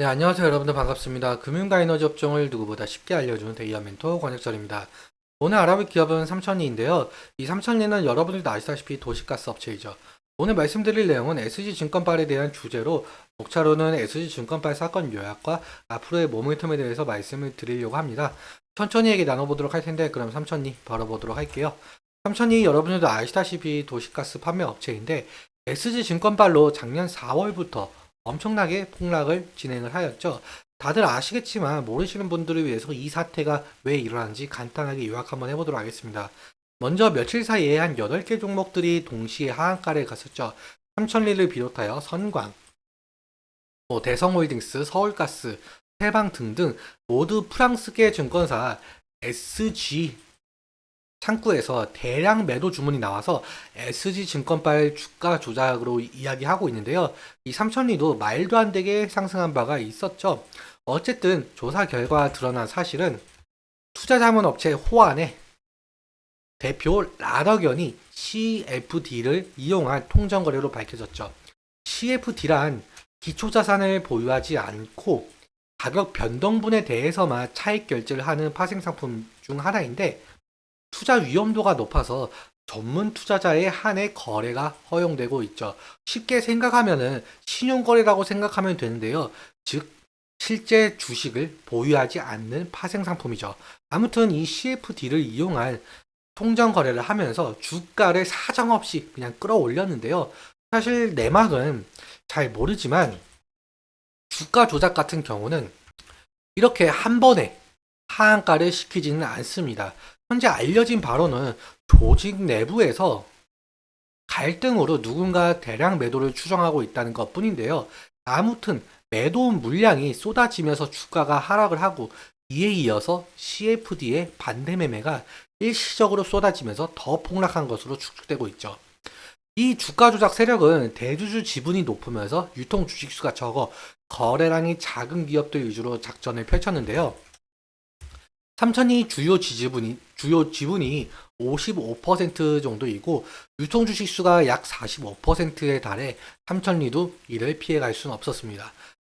네, 안녕하세요. 여러분들 반갑습니다. 금융과 에너지 업종을 누구보다 쉽게 알려주는 데이아 멘토 권혁철입니다. 오늘 알아볼 기업은 삼천리인데요. 이 삼천리는 여러분들도 아시다시피 도시가스 업체이죠. 오늘 말씀드릴 내용은 SG증권발에 대한 주제로 목차로는 SG증권발 사건 요약과 앞으로의 모멘텀에 대해서 말씀을 드리려고 합니다. 천천히 얘기 나눠보도록 할 텐데 그럼 삼천리 바로 보도록 할게요. 삼천리 여러분들도 아시다시피 도시가스 판매 업체인데 SG증권발로 작년 4월부터 엄청나게 폭락을 진행을 하였죠. 다들 아시겠지만 모르시는 분들을 위해서 이 사태가 왜 일어나는지 간단하게 요약 한번 해보도록 하겠습니다. 먼저 며칠 사이에 한 8개 종목들이 동시에 하한가를 갔었죠. 삼천리를 비롯하여 선광, 대성홀딩스, 서울가스, 해방 등등 모두 프랑스계 증권사 SG 창구에서 대량 매도 주문이 나와서 SG증권발 주가 조작으로 이야기하고 있는데요. 이 삼천리도 말도 안 되게 상승한 바가 있었죠. 어쨌든 조사 결과 드러난 사실은 투자자문업체 호환의 대표 라더견이 CFD를 이용한 통정거래로 밝혀졌죠. CFD란 기초자산을 보유하지 않고 가격 변동분에 대해서만 차익 결제를 하는 파생상품 중 하나인데 투자 위험도가 높아서 전문 투자자에 한해 거래가 허용되고 있죠. 쉽게 생각하면은 신용거래라고 생각하면 되는데요. 즉, 실제 주식을 보유하지 않는 파생상품이죠. 아무튼 이 CFD를 이용한 통정 거래를 하면서 주가를 사정없이 그냥 끌어올렸는데요. 사실 내막은 잘 모르지만 주가 조작 같은 경우는 이렇게 한 번에 하한가를 시키지는 않습니다. 현재 알려진 바로는 조직 내부에서 갈등으로 누군가 대량 매도를 추정하고 있다는 것 뿐인데요. 아무튼 매도 물량이 쏟아지면서 주가가 하락을 하고 이에 이어서 CFD의 반대 매매가 일시적으로 쏟아지면서 더 폭락한 것으로 추측되고 있죠. 이 주가 조작 세력은 대주주 지분이 높으면서 유통 주식수가 적어 거래량이 작은 기업들 위주로 작전을 펼쳤는데요. 삼천이 주요 지분이 55% 정도이고 유통 주식 수가 약 45%에 달해 삼천리도 이를 피해갈 수는 없었습니다.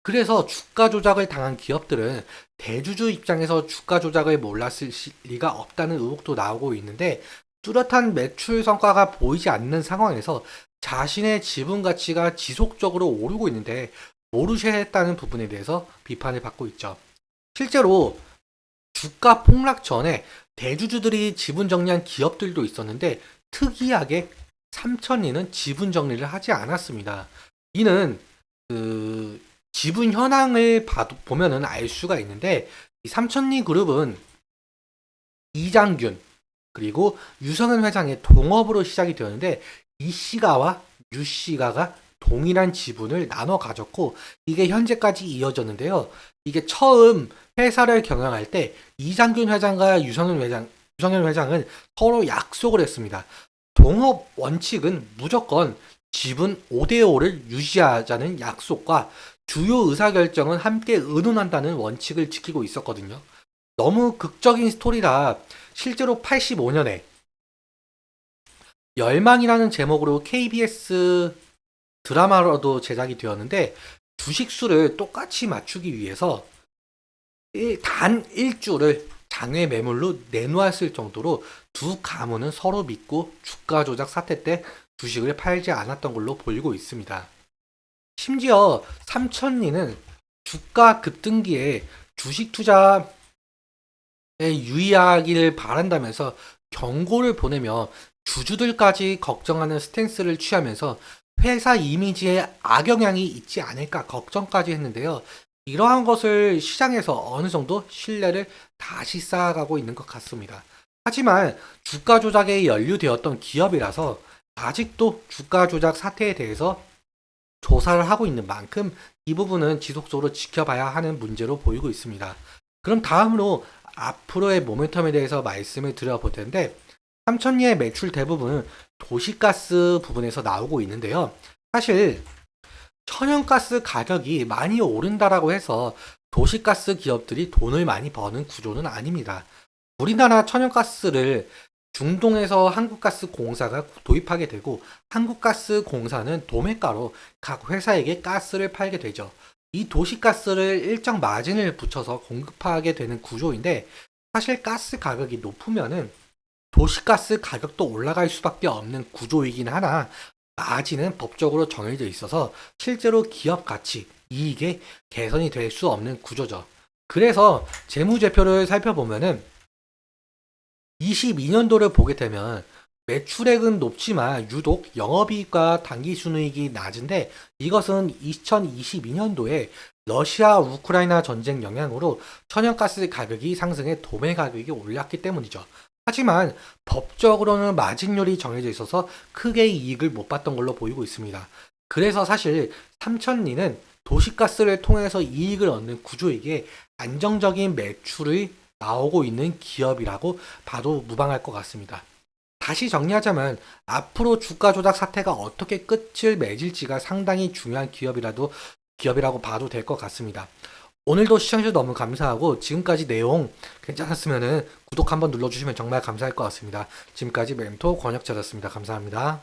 그래서 주가 조작을 당한 기업들은 대주주 입장에서 주가 조작을 몰랐을 리가 없다는 의혹도 나오고 있는데 뚜렷한 매출 성과가 보이지 않는 상황에서 자신의 지분 가치가 지속적으로 오르고 있는데 모르셔야 했다는 부분에 대해서 비판을 받고 있죠. 실제로 주가 폭락 전에 대주주들이 지분 정리한 기업들도 있었는데 특이하게 삼천리는 지분 정리를 하지 않았습니다. 이는 지분 현황을 보면은 알 수가 있는데 이 삼천리 그룹은 이장균 그리고 유성은 회장의 동업으로 시작이 되었는데 이 씨가와 유 씨가가 동일한 지분을 나눠 가졌고 이게 현재까지 이어졌는데요. 이게 처음 회사를 경영할 때 이장균 회장과 유성현 회장은 서로 약속을 했습니다. 동업 원칙은 무조건 지분 5대5를 유지하자는 약속과 주요 의사결정은 함께 의논한다는 원칙을 지키고 있었거든요. 너무 극적인 스토리라 실제로 85년에 열망이라는 제목으로 KBS 드라마로도 제작이 되었는데 주식수를 똑같이 맞추기 위해서 단 1주를 장외 매물로 내놓았을 정도로 두 가문은 서로 믿고 주가 조작 사태 때 주식을 팔지 않았던 걸로 보이고 있습니다. 심지어 삼천리는 주가 급등기에 주식 투자에 유의하기를 바란다면서 경고를 보내며 주주들까지 걱정하는 스탠스를 취하면서 회사 이미지에 악영향이 있지 않을까 걱정까지 했는데요. 이러한 것을 시장에서 어느 정도 신뢰를 다시 쌓아가고 있는 것 같습니다. 하지만 주가 조작에 연루되었던 기업이라서 아직도 주가 조작 사태에 대해서 조사를 하고 있는 만큼 이 부분은 지속적으로 지켜봐야 하는 문제로 보이고 있습니다. 그럼 다음으로 앞으로의 모멘텀에 대해서 말씀을 드려볼 텐데 삼천리의 매출 대부분은 도시가스 부분에서 나오고 있는데요. 사실 천연가스 가격이 많이 오른다라고 해서 도시가스 기업들이 돈을 많이 버는 구조는 아닙니다. 우리나라 천연가스를 중동에서 한국가스공사가 도입하게 되고 한국가스공사는 도매가로 각 회사에게 가스를 팔게 되죠. 이 도시가스를 일정 마진을 붙여서 공급하게 되는 구조인데 사실 가스 가격이 높으면은 도시가스 가격도 올라갈 수밖에 없는 구조이긴 하나 마진은 법적으로 정해져 있어서 실제로 기업 가치, 이익에 개선이 될 수 없는 구조죠. 그래서 재무제표를 살펴보면은 22년도를 보게 되면 매출액은 높지만 유독 영업이익과 당기순이익이 낮은데 이것은 2022년도에 러시아 우크라이나 전쟁 영향으로 천연가스 가격이 상승해 도매 가격이 올랐기 때문이죠. 하지만 법적으로는 마진율이 정해져 있어서 크게 이익을 못 봤던 걸로 보이고 있습니다. 그래서 사실 삼천리는 도시가스를 통해서 이익을 얻는 구조이기에 안정적인 매출이 나오고 있는 기업이라고 봐도 무방할 것 같습니다. 다시 정리하자면 앞으로 주가 조작 사태가 어떻게 끝을 맺을지가 상당히 중요한 기업이라고 봐도 될 것 같습니다. 오늘도 시청해주셔서 너무 감사하고 지금까지 내용 괜찮았으면 구독 한번 눌러주시면 정말 감사할 것 같습니다. 지금까지 멘토 권혁재였습니다. 감사합니다.